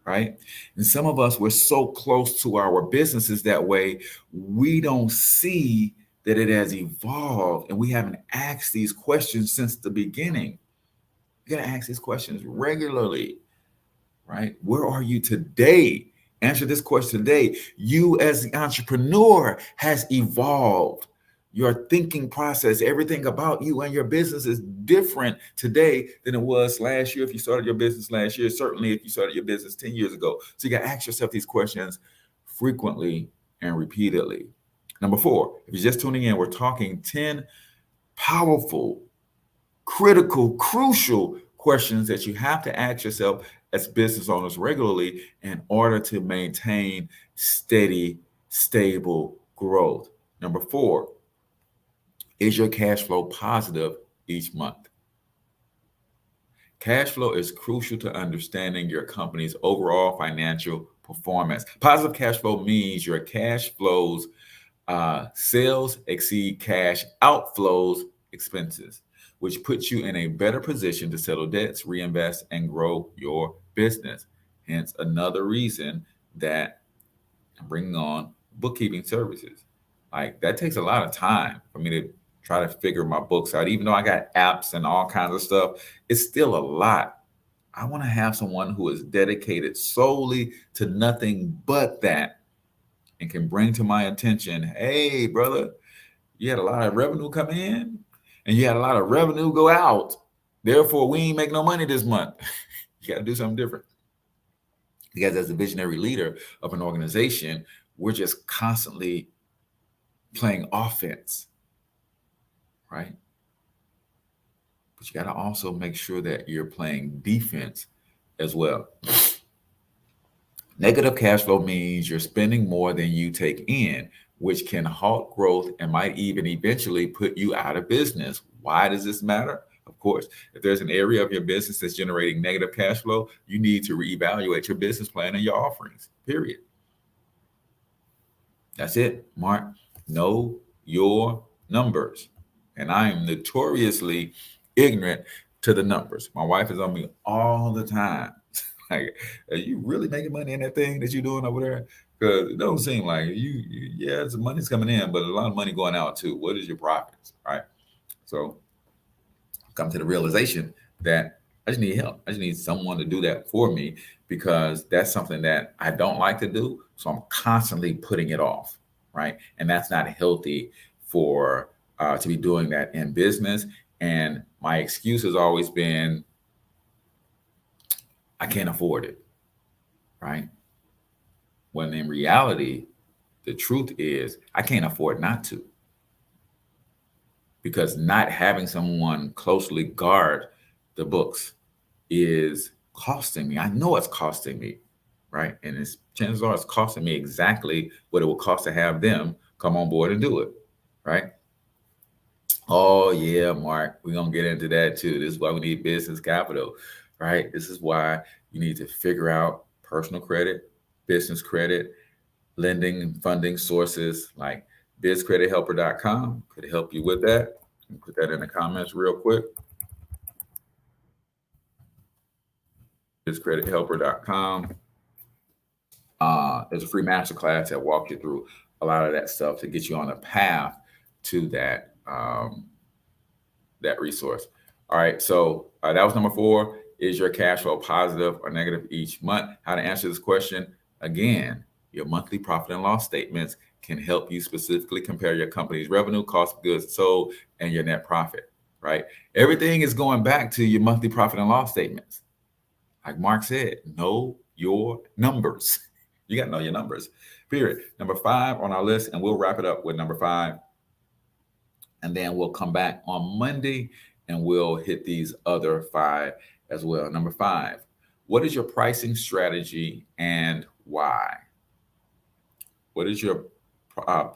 right? And some of us, we're so close to our businesses that way, we don't see that it has evolved, and we haven't asked these questions since the beginning. You got to ask these questions regularly, right? Where are you today? Answer this question today. You as the entrepreneur has evolved. Your thinking process, everything about you and your business is different today than it was last year. If you started your business last year, certainly if you started your business 10 years ago. So you got to ask yourself these questions frequently and repeatedly. Number 4, if you're just tuning in, we're talking 10 powerful, critical, crucial questions that you have to ask yourself as business owners regularly in order to maintain steady, stable growth. Number 4, is your cash flow positive each month? Cash flow is crucial to understanding your company's overall financial performance. Positive cash flow means your cash flows, sales exceed cash outflows, expenses, which puts you in a better position to settle debts, reinvest, and grow your business. Hence, another reason that I'm bringing on bookkeeping services. Like, that takes a lot of time for me to try to figure my books out. Even though I got apps and all kinds of stuff, it's still a lot. I want to have someone who is dedicated solely to nothing but that and can bring to my attention, hey, brother, you had a lot of revenue come in and you had a lot of revenue go out. Therefore, we ain't make no money this month. You got to do something different. Because as a visionary leader of an organization, we're just constantly playing offense, right? But you got to also make sure that you're playing defense as well. Negative cash flow means you're spending more than you take in, which can halt growth and might even eventually put you out of business. Why does this matter? Of course, if there's an area of your business that's generating negative cash flow, you need to reevaluate your business plan and your offerings, period. That's it, Mark. Know your numbers. And I am notoriously ignorant to the numbers. My wife is on me all the time. Like, are you really making money in that thing that you're doing over there? Because it don't seem like yeah, some money's coming in, but a lot of money going out too. What is your profits, right? So come to the realization that I just need help. I just need someone to do that for me because that's something that I don't like to do. So I'm constantly putting it off, right? And that's not healthy for to be doing that in business. And my excuse has always been, I can't afford it, right? When in reality, the truth is I can't afford not to. Because not having someone closely guard the books is costing me. I know it's costing me, right? And chances are it's costing me exactly what it will cost to have them come on board and do it, right? Oh yeah, Mark, we're gonna get into that too. This is why we need business capital, right? This is why you need to figure out personal credit, business credit, lending and funding sources like bizcredithelper.com could help you with that. Put that in the comments real quick. bizcredithelper.com. There's a free masterclass that walks you through a lot of that stuff to get you on a path to that that resource. All right, so that was number 4. Is your cash flow positive or negative each month? How to answer this question? Again, your monthly profit and loss statements can help you specifically compare your company's revenue, cost of goods sold, and your net profit, right? Everything is going back to your monthly profit and loss statements. Like Mark said, know your numbers. You got to know your numbers, period. Number 5 on our list, and we'll wrap it up with number 5. And then we'll come back on Monday and we'll hit these other 5 as well. Number 5, what is your pricing strategy and why? What is your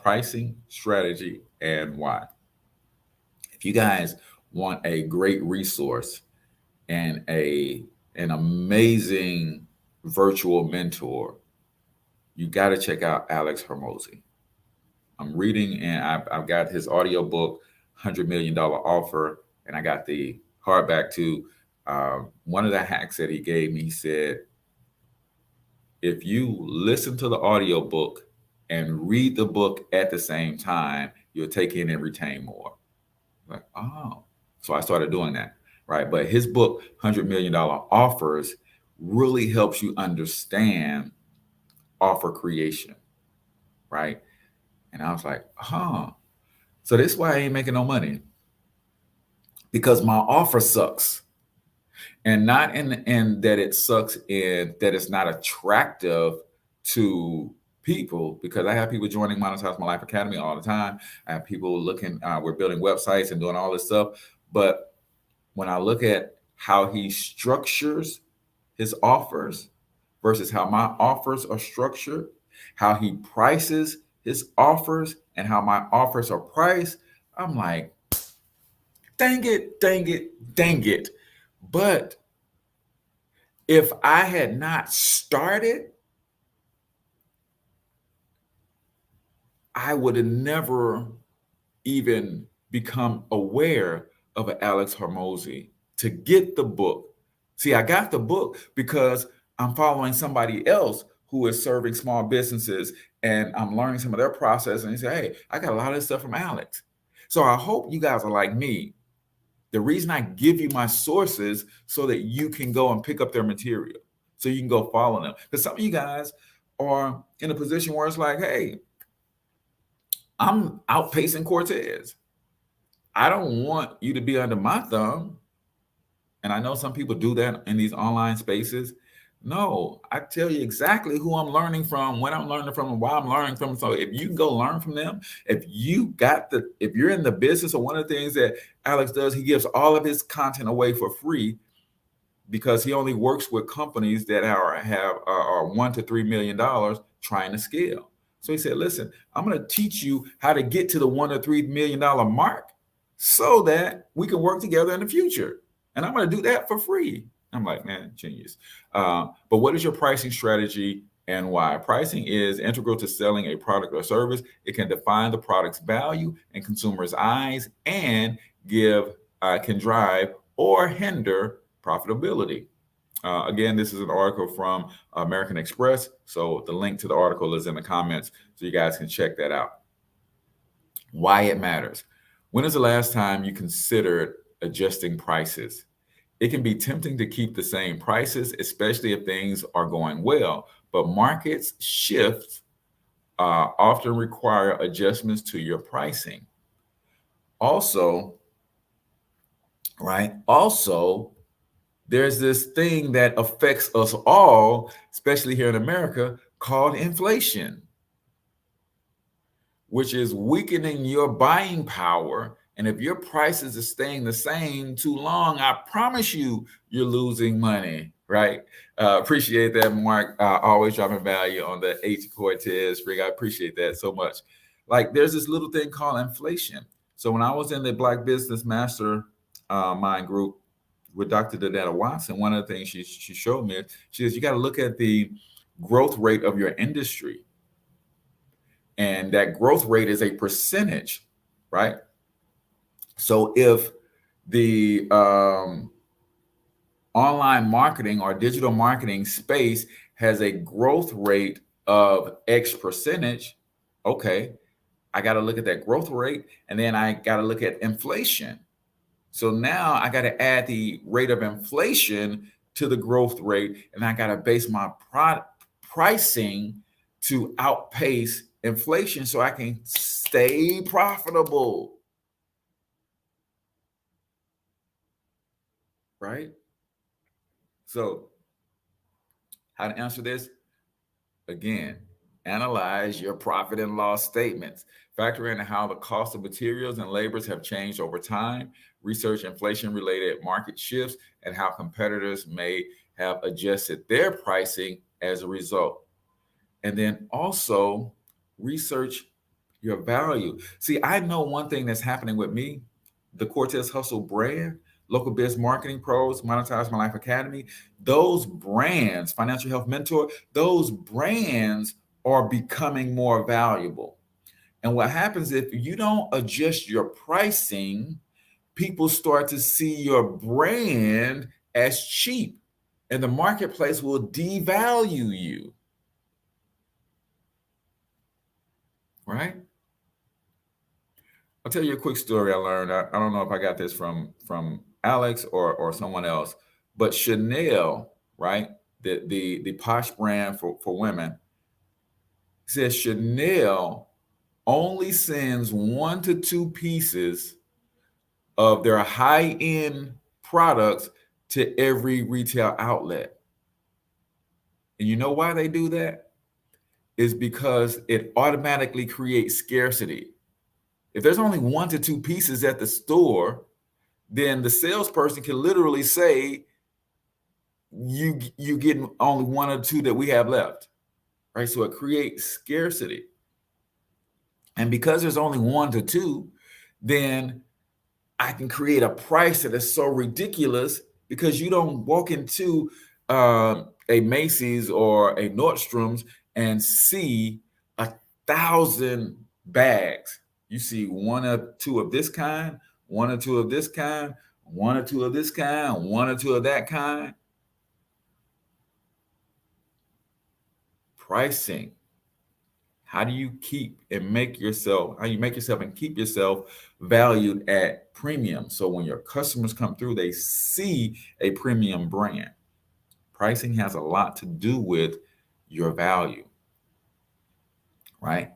pricing strategy and why? If you guys want a great resource and an amazing virtual mentor, you got to check out Alex Hormozi. I'm reading and I've got his audio book, $100 Million Offer, and I got the hardback too. One of the hacks that he gave me, he said, if you listen to the audio book and read the book at the same time, you'll take in and retain more. Like, oh, so I started doing that, right? But his book, $100 Million Offers, really helps you understand offer creation, right? And I was like, so this is why I ain't making no money, because my offer sucks. And not in that it sucks in that it's not attractive to people, because I have people joining Monetize My Life Academy all the time. I have people looking, we're building websites and doing all this stuff. But when I look at how he structures his offers versus how my offers are structured, how he prices his offers and how my offers are priced, I'm like, dang it, dang it, dang it. But if I had not started, I would have never even become aware of an Alex Hormozi to get the book. See, I got the book because I'm following somebody else who is serving small businesses, and I'm learning some of their process. And he said, hey, I got a lot of this stuff from Alex. So I hope you guys are like me. The reason I give you my sources so that you can go and pick up their material, so you can go follow them. Because some of you guys are in a position where it's like, hey, I'm outpacing Cortez. I don't want you to be under my thumb. And I know some people do that in these online spaces. No, I tell you exactly who I'm learning from, when I'm learning from, and why I'm learning from. So if you can go learn from them, if you're in the business, or one of the things that Alex does, he gives all of his content away for free, because he only works with companies that are $1 to $3 million trying to scale. So he said, listen, I'm going to teach you how to get to the $1 to $3 million mark so that we can work together in the future. And I'm going to do that for free. I'm like, man, genius. But what is your pricing strategy and why? Pricing is integral to selling a product or service. It can define the product's value in consumers' eyes and can drive or hinder profitability. Again, this is an article from American Express. So the link to the article is in the comments, so you guys can check that out. Why it matters. When is the last time you considered adjusting prices? It can be tempting to keep the same prices, especially if things are going well, but markets shift often require adjustments to your pricing. Also, there's this thing that affects us all, especially here in America, called inflation, which is weakening your buying power. And if your prices are staying the same too long, I promise you're losing money, right? Appreciate that, Mark. Always dropping value on the H Cortez rig. I appreciate that so much. Like, there's this little thing called inflation. So when I was in the Black Business Mastermind group with Dr. Danetta Watson, one of the things she showed me, she says, you got to look at the growth rate of your industry. And that growth rate is a percentage, right? So if the online marketing or digital marketing space has a growth rate of X percentage, okay, I got to look at that growth rate, and then I got to look at inflation. So now I got to add the rate of inflation to the growth rate, and I got to base my pricing to outpace inflation so I can stay profitable. Right? So how to answer this? Again, analyze your profit and loss statements. Factor in how the cost of materials and labors have changed over time. Research inflation-related market shifts and how competitors may have adjusted their pricing as a result. And then also research your value. See, I know one thing that's happening with me, the Cortez Hustle brand, Local Biz Marketing Pros, Monetize My Life Academy, those brands, Financial Health Mentor, those brands are becoming more valuable. And what happens if you don't adjust your pricing, people start to see your brand as cheap, and the marketplace will devalue you. Right? I'll tell you a quick story I learned. I don't know if I got this from Alex or someone else, but Chanel, right? The posh brand for women, says Chanel only sends 1 to 2 pieces of their high-end products to every retail outlet. And you know why they do that? Is because it automatically creates scarcity. If there's only 1 to 2 pieces at the store, then the salesperson can literally say, you getting only 1 or 2 that we have left, right? So it creates scarcity. And because there's only 1 to 2, then I can create a price that is so ridiculous, because you don't walk into a Macy's or a Nordstrom's and see 1,000 bags. You see 1 or 2 of this kind, 1 or 2 of this kind, 1 or 2 of this kind, 1 or 2 of that kind. Pricing How do you keep and make yourself, how you make yourself and keep yourself valued at premium? So when your customers come through, they see a premium brand. Pricing has a lot to do with your value, right?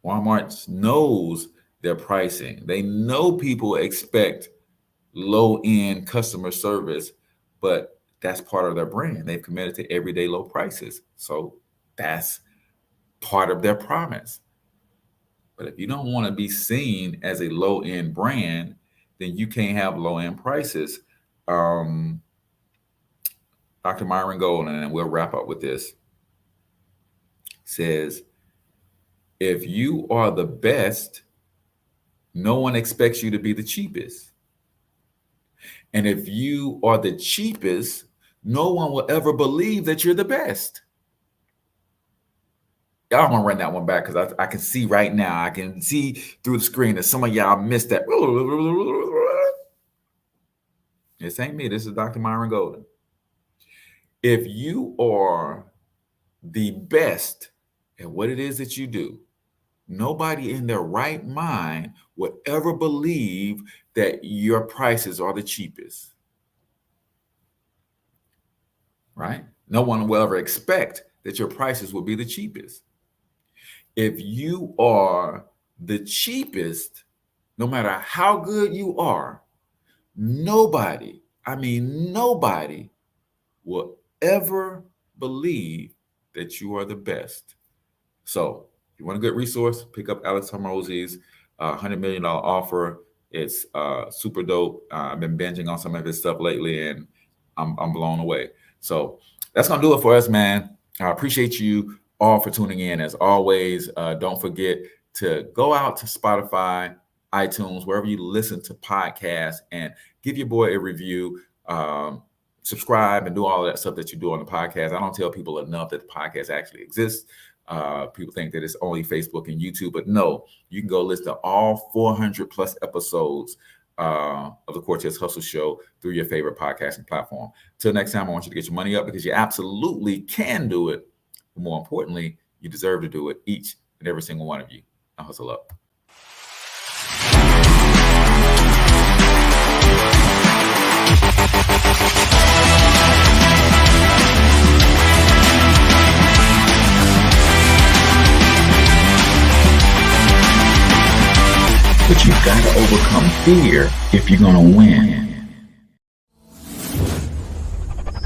Walmart knows their pricing. They know people expect low-end customer service, but that's part of their brand. They've committed to everyday low prices. So that's part of their promise. But if you don't want to be seen as a low-end brand, then you can't have low-end prices. Dr. Myron Golden, and we'll wrap up with this, says, if you are the best, no one expects you to be the cheapest. And if you are the cheapest, no one will ever believe that you're the best. Y'all want to run that one back because I can see right now, I can see through the screen that some of y'all missed that. This ain't me. This is Dr. Myron Golden. If you are the best at what it is that you do, nobody in their right mind would ever believe that your prices are the cheapest, right? No one will ever expect that your prices will be the cheapest. If you are the cheapest, no matter how good you are, nobody, I mean nobody, will ever believe that you are the best. So if you want a good resource, pick up Alex Hormozi's $100 million offer. It's super dope. I've been binging on some of his stuff lately, and I'm blown away. So that's going to do it for us, man. I appreciate you all for tuning in. As always, don't forget to go out to Spotify, iTunes, wherever you listen to podcasts, and give your boy a review. Subscribe and do all of that stuff that you do on the podcast. I don't tell people enough that the podcast actually exists. People think that it's only Facebook and YouTube, but no, you can go listen to all 400 plus episodes of the Cortez Hustle Show through your favorite podcasting platform. Till next time, I want you to get your money up because you absolutely can do it. But more importantly, you deserve to do it, each and every single one of you. Now hustle up. But you've got to overcome fear if you're going to win.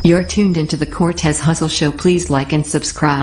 You're tuned into the Cortez Hustle Show. Please like and subscribe.